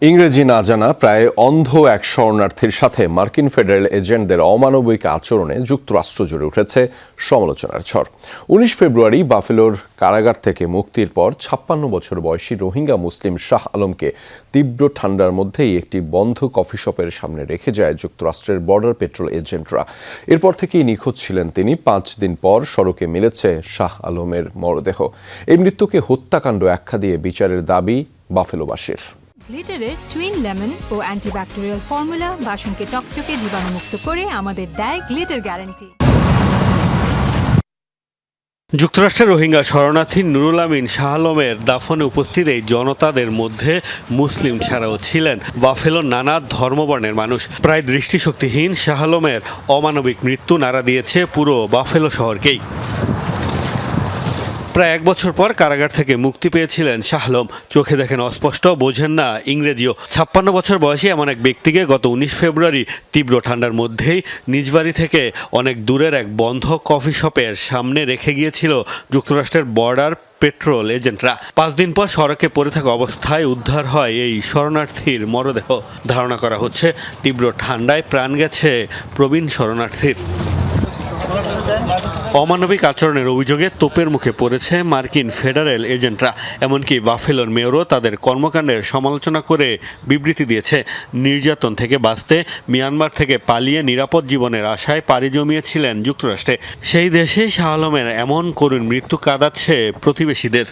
ইংরেজি না জানা প্রায় অন্ধ এক শরণার্থীর সাথে মার্কিন ফেডারেল এজেন্টদের অমানবিক আচরণে যুক্তরাষ্ট্র জুড়ে উঠেছে সমালোচনার ঝড়। ১৯ ফেব্রুয়ারি বাফেলোর কারাগার থেকে মুক্তির পর ৫৬ বছর বয়সী রোহিঙ্গা মুসলিম শাহ আলমকে তীব্র ঠান্ডার মধ্যেই একটি বন্ধ কফি শপের সামনে রেখে যায় যুক্তরাষ্ট্রের বর্ডার পেট্রোল এজেন্টরা। এরপর থেকেই নিখোঁজ ছিলেন তিনি। ৫ দিন পর সড়কে মিলেছে শাহ আলমের মরদেহ। এই মৃত্যুকে হত্যাকাণ্ড আখ্যা দিয়ে বিচারের দাবি বাফেলোবাসীর। গ্লিটারের টুইন লেমন ও অ্যান্টিব্যাকটেরিয়াল ফর্মুলা বাসনকে চকচকে জীবাণুমুক্ত করে আমাদের দেয় গ্লিটার গ্যারান্টি। যুক্তরাষ্ট্রের রোহিঙ্গা শরণার্থী নুরুল আমিন শাহ আলমের দাফনে উপস্থিত এই জনতাদের মধ্যে মুসলিম ছাড়াও ছিলেন বাফেলোর নানা ধর্মবর্ণের মানুষ। প্রায় দৃষ্টিশক্তিহীন শাহ আলমের অমানবিক মৃত্যু নাড়া দিয়েছে পুরো বাফেলো শহরকেই। প্রায় ১ বছর পর কারাগার থেকে মুক্তি পেয়েছিলেন শাহ আলম। চোখে দেখেন অস্পষ্ট, বোঝেন না ইংরেজিও। ৫৬ বছর বয়সী এমন এক ব্যক্তিকে গত ১৯ ফেব্রুয়ারি তীব্র ঠান্ডার মধ্যেই নিজ বাড়ি থেকে অনেক দূরের এক বন্ধ কফি শপের সামনে রেখে গিয়েছিল যুক্তরাষ্ট্রের বর্ডার পেট্রোল এজেন্টরা। ৫ দিন পর সড়কে পড়ে থাকা অবস্থায় উদ্ধার হয় এই শরণার্থীর মরদেহ। ধারণা করা হচ্ছে তীব্র ঠান্ডায় প্রাণ গেছে প্রবীণ শরণার্থীর। অমানবিক আচরণের অভিযোগে তোপের মুখে পড়েছে মার্কিন ফেডারেল এজেন্টরা। এমনকি বাফেলোর মেয়রও তাদের কর্মকাণ্ডের সমালোচনা করে বিবৃতি দিয়েছে। নির্যাতন থেকে বাঁচতে মিয়ানমার থেকে পালিয়ে নিরাপদ জীবনের আশায় পাড়ি জমিয়েছিলেন যুক্তরাষ্ট্রে। সেই দেশে শাহ আলমের এমন করুণ মৃত্যু কাঁদাচ্ছে প্রতিবেশীদের।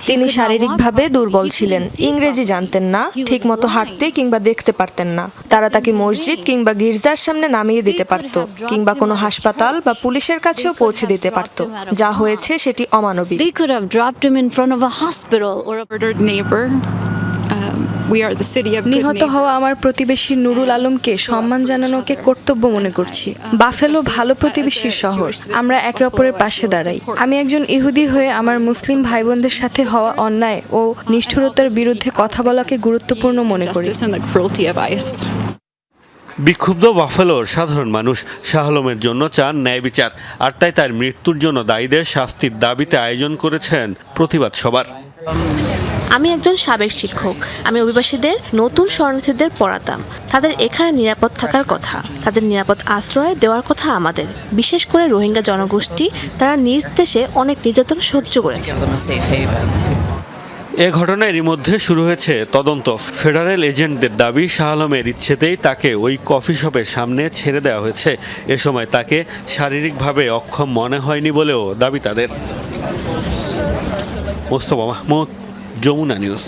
তিনি শারীরিকভাবে দুর্বল ছিলেন, ইংরেজি জানতেন না, ঠিকমতো হাঁটতে কিংবা দেখতে পারতেন না। তারা তাকে মসজিদ কিংবা গির্জার সামনে নামিয়ে দিতে পারত, কিংবা কোনো হাসপাতাল বা পুলিশের কাছেও পৌঁছে দিতে পারত। যা হয়েছে সেটি অমানবিক। নিহত হওয়া আমার প্রতিবেশী নুরুল আলমকে সম্মান জানানোকে কর্তব্য মনে করছি। বাফেলো ভালো প্রতিবেশীর শহর, আমরা একে অপরের পাশে দাঁড়াই। আমি একজন ইহুদি হয়ে আমার মুসলিম ভাই বোনদের সাথে হওয়া অন্যায় ও নিষ্ঠুরতার বিরুদ্ধে কথা বলাকে গুরুত্বপূর্ণ মনে করি। বিক্ষুব্ধ বাফেলোর সাধারণ মানুষ শাহ আলমের জন্য চান ন্যায় বিচার, আর তাই তার মৃত্যুর জন্য দায়ীদের শাস্তির দাবিতে আয়োজন করেছেন প্রতিবাদ সভার। আমি একজন সাবেক শিক্ষক। আমি অভিবাসীদের, নতুন শরণার্থীদের পড়াতাম। তাদের এখানে নিরাপদ থাকার কথা, তাদের নিরাপদ আশ্রয় দেওয়ার কথা আমাদের। বিশেষ করে রোহিঙ্গা জনগোষ্ঠী, তারা নিজ দেশে অনেক নির্যাতন সহ্য করেছে। এ ঘটনায় এরই মধ্যে শুরু হয়েছে তদন্ত। ফেডারেল এজেন্টদের দাবি, শাহ আলমের ইচ্ছেতেই তাকে ওই কফি শপের সামনে ছেড়ে দেওয়া হয়েছে। এ সময় তাকে শারীরিকভাবে অক্ষম মনে হয়নি বলেও দাবি তাদের। মোস্তফা মাহমুদ, যমুনা নিউজ।